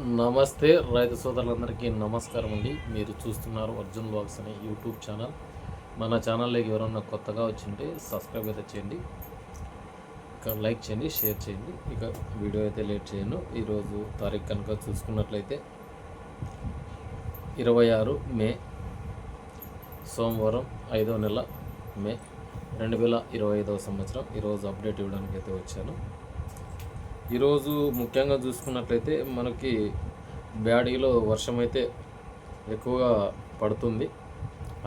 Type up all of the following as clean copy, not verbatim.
నమస్తే రైతు సోదరులందరికీ నమస్కారం అండి. మీరు చూస్తున్నారు అర్జున్ వ్లాగ్స్ అనే యూట్యూబ్ ఛానల్. మన ఛానల్లోకి ఎవరన్నా కొత్తగా వచ్చింటే సబ్స్క్రైబ్ అయితే చేయండి, ఇక లైక్ చేయండి, షేర్ చేయండి. ఇక వీడియో అయితే లేట్ చేయను. ఈరోజు తారీఖు కనుక చూసుకున్నట్లయితే 26 మే సోమవారం 5వ నెల మే 2025వ సంవత్సరం. ఈరోజు అప్డేట్ ఇవ్వడానికి అయితే వచ్చాను. ఈరోజు ముఖ్యంగా చూసుకున్నట్లయితే మనకి బ్యాడీలో వర్షం అయితే ఎక్కువగా పడుతుంది.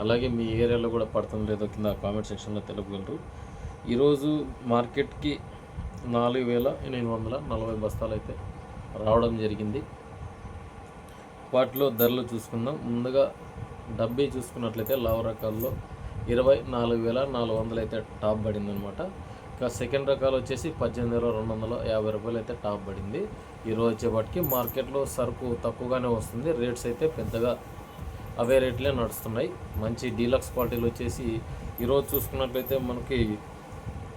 అలాగే మీ ఏరియాలో కూడా పడుతుంది లేదో కింద కామెంట్ సెక్షన్లో తెలుపగలరు. ఈరోజు మార్కెట్కి 4,840 బస్తాలు అయితే రావడం జరిగింది. వాటిలో ధరలు చూసుకుందాం. ముందుగా డబ్బీ చూసుకున్నట్లయితే లావు రకాల్లో 24,400 అయితే టాప్ పడిందనమాట. ఇంకా సెకండ్ రకాలు వచ్చేసి 18,250 రూపాయలు అయితే టాప్ పడింది. ఈరోజు వచ్చేపాటికి మార్కెట్లో సరుకు తక్కువగానే వస్తుంది. రేట్స్ అయితే పెద్దగా అవే రేట్లే నడుస్తున్నాయి. మంచి డీలక్స్ క్వాలిటీలు వచ్చేసి ఈరోజు చూసుకున్నట్లయితే మనకి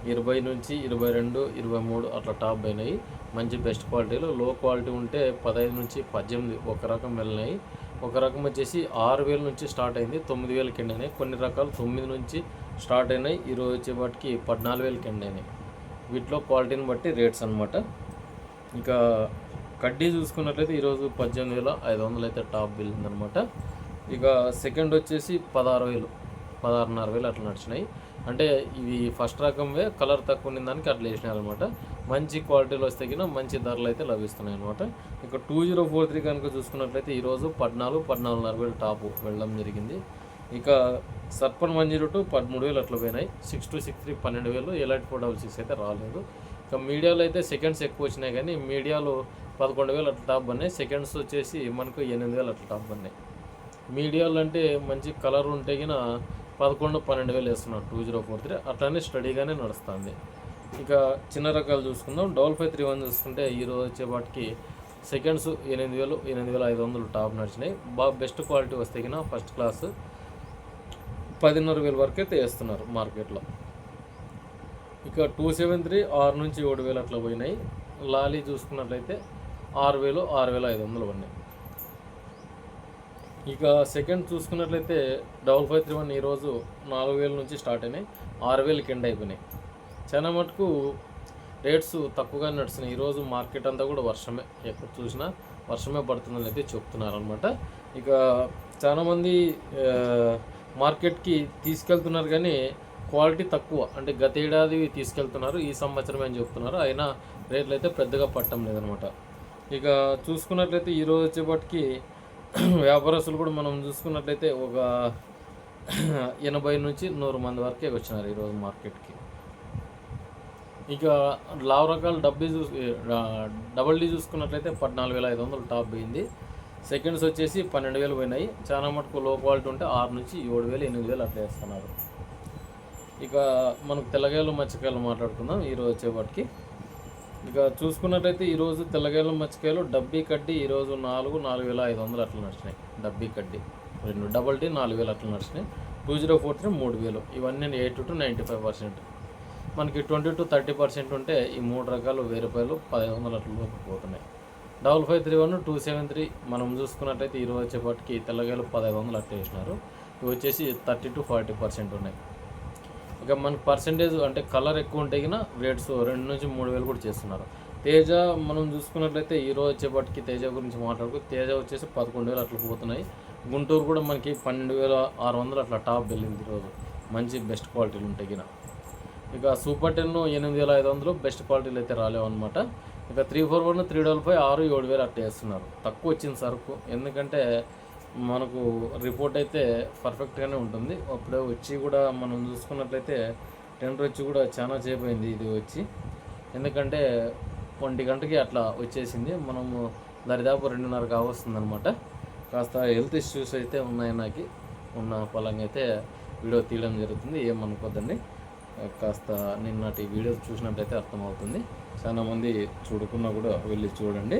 20 నుంచి 22, 23 అట్లా టాప్ అయినాయి. మంచి బెస్ట్ క్వాలిటీలు. లో క్వాలిటీ ఉంటే 15 నుంచి 18 ఒక రకం వెళ్ళినాయి. ఒక రకం వచ్చేసి 6,000 నుంచి స్టార్ట్ అయింది, 9,000కి ఎండ్ అయినాయి. కొన్ని రకాలు 9 నుంచి స్టార్ట్ అయినాయి, ఈరోజు వచ్చేపాటికి 14,000కి ఎండ్ అయినాయి. వీటిలో క్వాలిటీని బట్టి రేట్స్ అనమాట. ఇంకా కడ్డీ చూసుకున్నట్లయితే ఈరోజు 18,500 అయితే టాప్ వెళ్ళిందనమాట. ఇక సెకండ్ వచ్చేసి 16,000, 16,500 అట్లా నడిచినాయి. అంటే ఇవి ఫస్ట్ రకంవే, కలర్ తక్కువ ఉన్న దానికి అట్లా వేసినాయి అనమాట. మంచి క్వాలిటీలో వస్తే కినా మంచి ధరలు అయితే లభిస్తున్నాయి అనమాట. ఇక 2043 కనుక చూసుకున్నట్లయితే ఈరోజు 14,500 టాప్ వెళ్ళడం జరిగింది. ఇక సర్పన్ 102 13,000 అట్లా పోయినాయి. 6263 12,000. ఎలైట్ 466 అయితే రాలేదు. ఇక మీడియాలో అయితే సెకండ్స్ ఎక్కువ వచ్చినాయి, కానీ మీడియాలో 11,000 అట్లా టాప్ పడినాయి. సెకండ్స్ వచ్చేసి మనకు 8,000 అట్లా టాప్ పడినాయి. మీడియాలు అంటే మంచి కలర్ ఉంటే కిన 11,000-12,000 వేస్తున్నారు 2043. అట్లానే స్టడీగానే నడుస్తుంది. ఇక చిన్న రకాలు చూసుకుందాం. 5531 చూసుకుంటే ఈరోజు వచ్చేపాటికి సెకండ్స్ 8,000, 8,500 టాప్ నడిచినాయి. బాగా బెస్ట్ క్వాలిటీ వస్తే కినా ఫస్ట్ క్లాస్ 10,500 వరకు అయితే వేస్తున్నారు మార్కెట్లో. ఇక 273 6 నుంచి 7,000 అట్లా పోయినాయి. లాలీ చూసుకున్నట్లయితే 6,000, 6,500 పడినాయి. ఇక సెకండ్ చూసుకున్నట్లయితే 5531 ఈరోజు 4,000 నుంచి స్టార్ట్ అయినాయి, 6,000కి ఎండ్ అయిపోయినాయి. చాలా మటుకు రేట్స్ తక్కువగా నడుస్తున్నాయి. ఈరోజు మార్కెట్ అంతా కూడా వర్షమే, ఎక్కడ చూసినా వర్షమే పడుతుందని అయితే చెప్తున్నారనమాట. ఇక చాలామంది మార్కెట్కి తీసుకెళ్తున్నారు, కానీ క్వాలిటీ తక్కువ. అంటే గత ఏడాది తీసుకెళ్తున్నారు, ఈ సంవత్సరమే అని చెప్తున్నారు. అయినా రేట్లు అయితే పెద్దగా పట్టడం లేదనమాట. ఇక చూసుకున్నట్లయితే ఈరోజు వచ్చేపటికి వ్యాపారస్తులు కూడా మనం చూసుకున్నట్లయితే ఒక 80 నుంచి 100 మంది వరకే వచ్చినారు ఈరోజు మార్కెట్కి. ఇక లావ్ రకాలు డబల్ డీ చూసుకున్నట్లయితే 14,500 టాప్ పోయింది. సెకండ్స్ వచ్చేసి 12,000 పోయినాయి. చాలా మటుకు లో క్వాలిటీ ఉంటే 6 నుంచి 7,000, 8,000 అట్లా వేస్తున్నారు. ఇక మనకు తెల్లగాయలు మచ్చకాయలు మాట్లాడుకుందాం ఈరోజు వచ్చేపాటికి. ఇక చూసుకున్నట్లయితే ఈరోజు తెల్లగాయలు మచ్చకాయలు డబ్బీ కడ్డీ ఈరోజు 4,500 అట్లా నడిచినాయి. డబ్బీ కడ్డీ 2, డబల్ డీ 4,000 అట్లా నడిచినాయి. 2043 3,000. ఇవన్నీ 80 to 95%. మనకి 20 to 30% ఉంటే ఈ 3 రకాలు 1,000 రూపాయలు, 1,500 అట్లా పోతున్నాయి. 5531, 273 మనం చూసుకున్నట్లయితే ఈరోజు వచ్చేపాటికి తెల్లగాయలు 1,500 అట్లా వేసినారు. ఇవి వచ్చేసి 30 to 40% ఉన్నాయి. ఇక మనకు పర్సెంటేజ్ అంటే కలర్ ఎక్కువ ఉంటే కినా రేట్స్ 2 నుంచి 3,000 కూడా చేస్తున్నారు. తేజ మనం చూసుకున్నట్లయితే ఈరోజు వచ్చేపాటికి తేజ గురించి మాట్లాడుకో, తేజ వచ్చేసి 11,000 అట్లా పోతున్నాయి. గుంటూరు కూడా మనకి 12,600 అట్లా టాప్ వెళ్ళింది ఈరోజు, మంచి బెస్ట్ క్వాలిటీలు ఉంటాయి కినా. ఇక సూపర్ 10 8,500 బెస్ట్ క్వాలిటీలు అయితే రాలేవన్నమాట. ఇక 341, 355 6, 7,000 అట్లా వేస్తున్నారు. తక్కువ వచ్చింది సరుకు, ఎందుకంటే మనకు రిపోర్ట్ అయితే పర్ఫెక్ట్గానే ఉంటుంది. అప్పుడే వచ్చి కూడా మనం చూసుకున్నట్లయితే టెండర్ వచ్చి కూడా చాలా చేపోయింది ఇది వచ్చి, ఎందుకంటే 1 గంటకి అట్లా వచ్చేసింది. మనము దరిదాపు 2:30 కావస్తుంది అనమాట. కాస్త హెల్త్ ఇష్యూస్ అయితే ఉన్నాయి, నాకు ఉన్న ఫలంగా అయితే వీడియో తీయడం జరుగుతుంది, ఏమనుకోద్దండి. కాస్త నిన్నటి వీడియో చూసినట్లయితే అర్థమవుతుంది. చాలామంది చూడకున్నా కూడా వెళ్ళి చూడండి.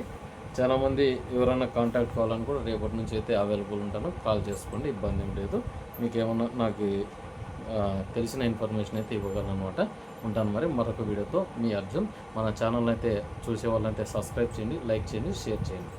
చాలామంది ఎవరైనా కాంటాక్ట్ కావాలని కూడా రేపటి నుంచి అయితే అవైలబుల్ ఉంటాను, కాల్ చేసుకోండి, ఇబ్బంది ఏం లేదు. మీకు ఏమన్నా నాకు తెలిసిన ఇన్ఫర్మేషన్ అయితే ఇవ్వగలను అనమాట. ఉంటాను మరి మరొక వీడియోతో. మీ అర్జున్. మన ఛానల్ అయితే చూసే వాళ్ళైతే సబ్స్క్రైబ్ చేయండి, లైక్ చేయండి, షేర్ చేయండి.